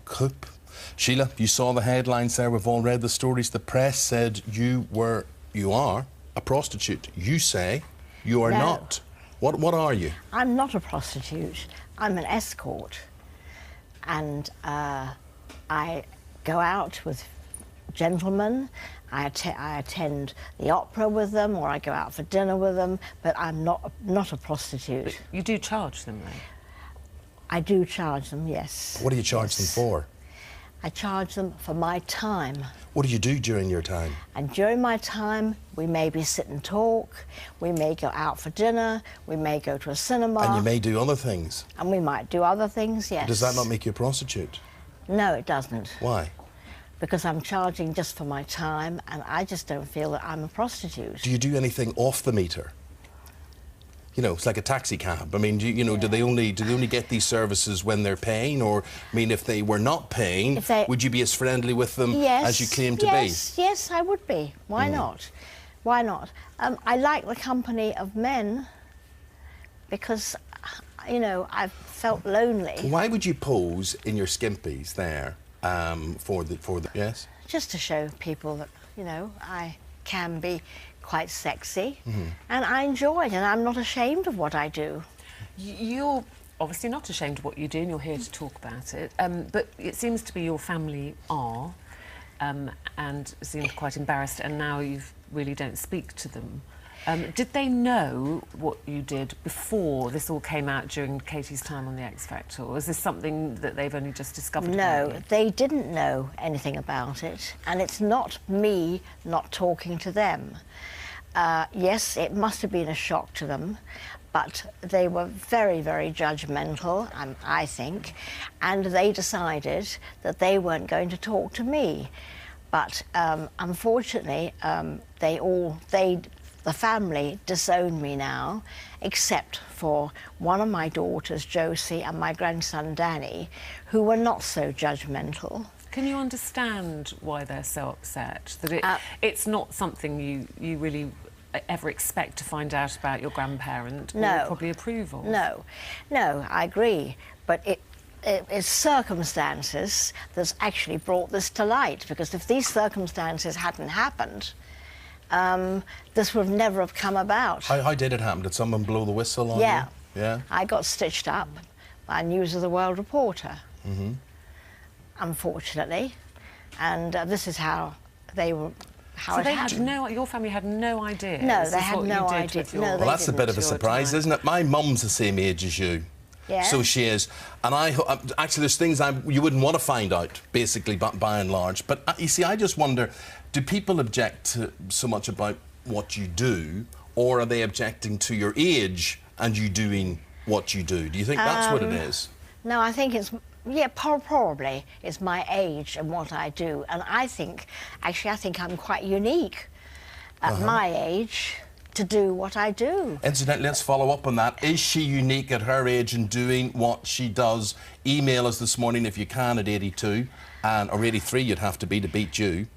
coup. Sheila, you saw the headlines there. We've all read the stories. The press said you are a prostitute. You say you are not. What are you? I'm not a prostitute. I'm an escort. And I go out with gentlemen. I attend the opera with them, or I go out for dinner with them, but I'm not a prostitute. But you do charge them, though? I do charge them, yes. What do you charge them for? I charge them for my time. What do you do during your time? And during my time, we maybe sit and talk, we may go out for dinner, we may go to a cinema. And you may do other things. And we might do other things, yes. Does that not make you a prostitute? No, it doesn't. Why? Because I'm charging just for my time, and I just don't feel that I'm a prostitute. Do you do anything off the meter? You know, it's like a taxi cab. I mean, do they only get these services when they're paying, or I mean, if they were not paying, would you be as friendly with them as you claim to be? Yes, I would be. Why not? Why not? I like the company of men because, you know, I've felt lonely. Why would you pose in your skimpies there for the yes? Just to show people that, you know, I can be quite sexy, and I enjoy it, and I'm not ashamed of what I do. You're obviously not ashamed of what you do, and you're here to talk about it, but it seems to be your family are, and seemed quite embarrassed, and now you really don't speak to them. Did they know what you did before this all came out during Katie's time on The X Factor, or is this something that they've only just discovered? No, they didn't know anything about it, and it's not me not talking to them. Yes, it must have been a shock to them, but they were very, very judgmental, I think, and they decided that they weren't going to talk to me. But unfortunately, the family disown me now, except for one of my daughters, Josie, and my grandson, Danny, who were not so judgmental. Can you understand why they're so upset? That it's not something you really ever expect to find out about your grandparent or probably approve of? No, I agree, but it's circumstances that's actually brought this to light, because if these circumstances hadn't happened, this would never have come about. How did it happen? Did someone blow the whistle on you? Yeah. I got stitched up by News of the World reporter, unfortunately, and this is how they were. So they had your family had no idea? No, they had no idea. Well, that's a bit of a surprise, isn't it? My mum's the same age as you. Yeah. So she is. And actually, there's things you wouldn't want to find out, basically, by and large. But you see, I just wonder, do people object so much about what you do, or are they objecting to your age and you doing what you do? Do you think that's what it is? No, I think it's... Yeah, probably it's my age and what I do. And I think I'm quite unique at my age to do what I do. Incidentally, let's follow up on that. Is she unique at her age in doing what she does? Email us this morning if you can at 82, or 83 you'd have to be to beat you.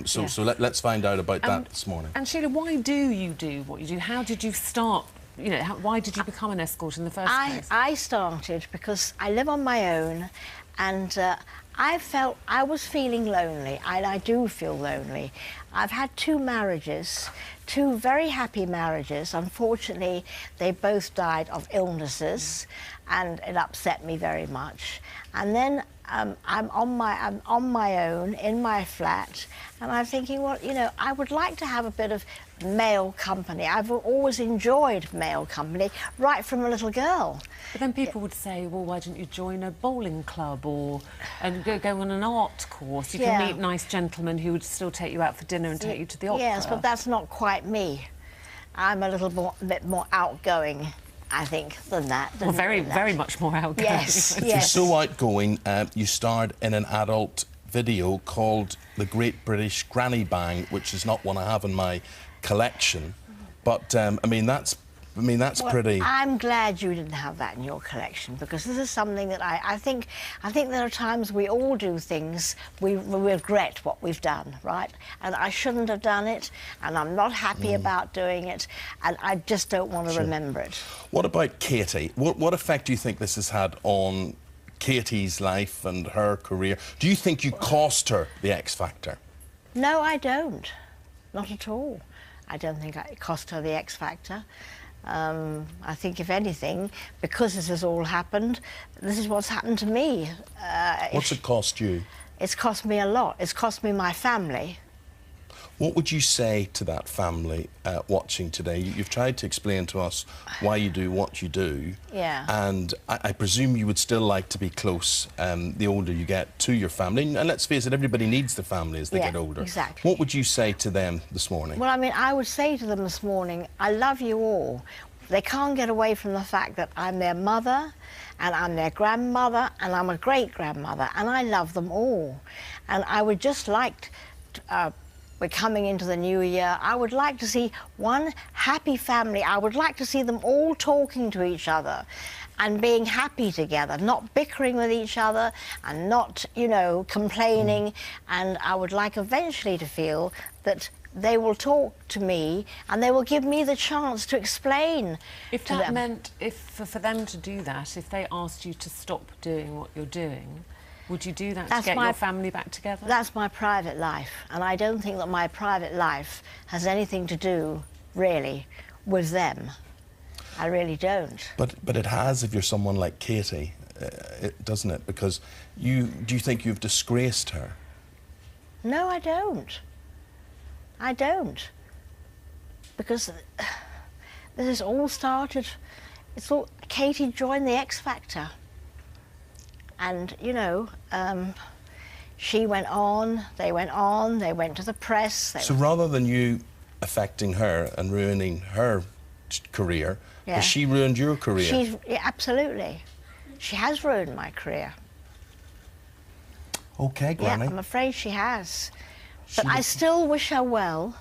So let's find out about that this morning. And Sheila, why do you do what you do? How did you start? You know, why did you become an escort in the first place? I started because I live on my own, and I was feeling lonely, and I do feel lonely. I've had 2 marriages, 2 very happy marriages. Unfortunately, they both died of illnesses, and it upset me very much. And then I'm on my own in my flat, and I'm thinking, well, you know, I would like to have a bit of male company. I've always enjoyed male company, right from a little girl. But then people would say, well, why didn't you join a bowling club and go on an art course? You can meet nice gentlemen who would still take you out for dinner and take you to the opera. Yes, but that's not quite me. I'm a bit more outgoing, I think, than that. Well, very much more outgoing. Yes, If you're so outgoing, you starred in an adult video called The Great British Granny Bang, which is not one I have in my collection, but I mean that's pretty. I'm glad you didn't have that in your collection, because this is something that I think there are times we all do things we regret what we've done, right? And I shouldn't have done it, and I'm not happy about doing it, and I just don't want to remember it. What about Katie? What effect do you think this has had on Katie's life and her career. Do you think you cost her the X Factor? No, I don't. Not at all. I don't think it cost her the X Factor. I think, if anything, because this has all happened, this is what's happened to me. What's it cost you? It's cost me a lot. It's cost me my family. What would you say to that family watching today? You've tried to explain to us why you do what you do. Yeah. And I presume you would still like to be close the older you get to your family. And let's face it, everybody needs the family as they get older. Exactly. What would you say to them this morning? Well, I mean, I would say to them this morning, I love you all. They can't get away from the fact that I'm their mother, and I'm their grandmother, and I'm a great-grandmother, and I love them all. And I would just like to, we're coming into the new year. I would like to see one happy family. I would like to see them all talking to each other and being happy together, not bickering with each other and not, you know, complaining. And I would like eventually to feel that they will talk to me and they will give me the chance to explain If to that them. meant, for them to do that, if they asked you to stop doing what you're doing, would you do that to get your family back together? That's my private life, and I don't think that my private life has anything to do, really, with them. I really don't. But it has if you're someone like Katie, doesn't it? Because do you think you've disgraced her? No, I don't. I don't. Because this has all started, Katie joined the X Factor. And, you know, she went on, they went to the press. So rather than you affecting her and ruining her career, has she ruined your career? Yeah, absolutely. She has ruined my career. OK, Granny. Yeah, I'm afraid she has. But I still wish her well.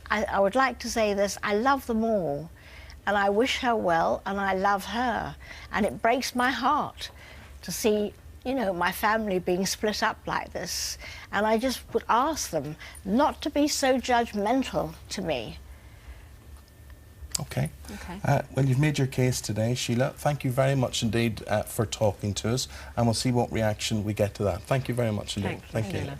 I would like to say this, I love them all, and I wish her well, and I love her. And it breaks my heart to see, you know, my family being split up like this. And I just would ask them not to be so judgmental to me. OK. Well, you've made your case today, Sheila. Thank you very much indeed for talking to us, and we'll see what reaction we get to that. Thank you very much indeed. Thank you.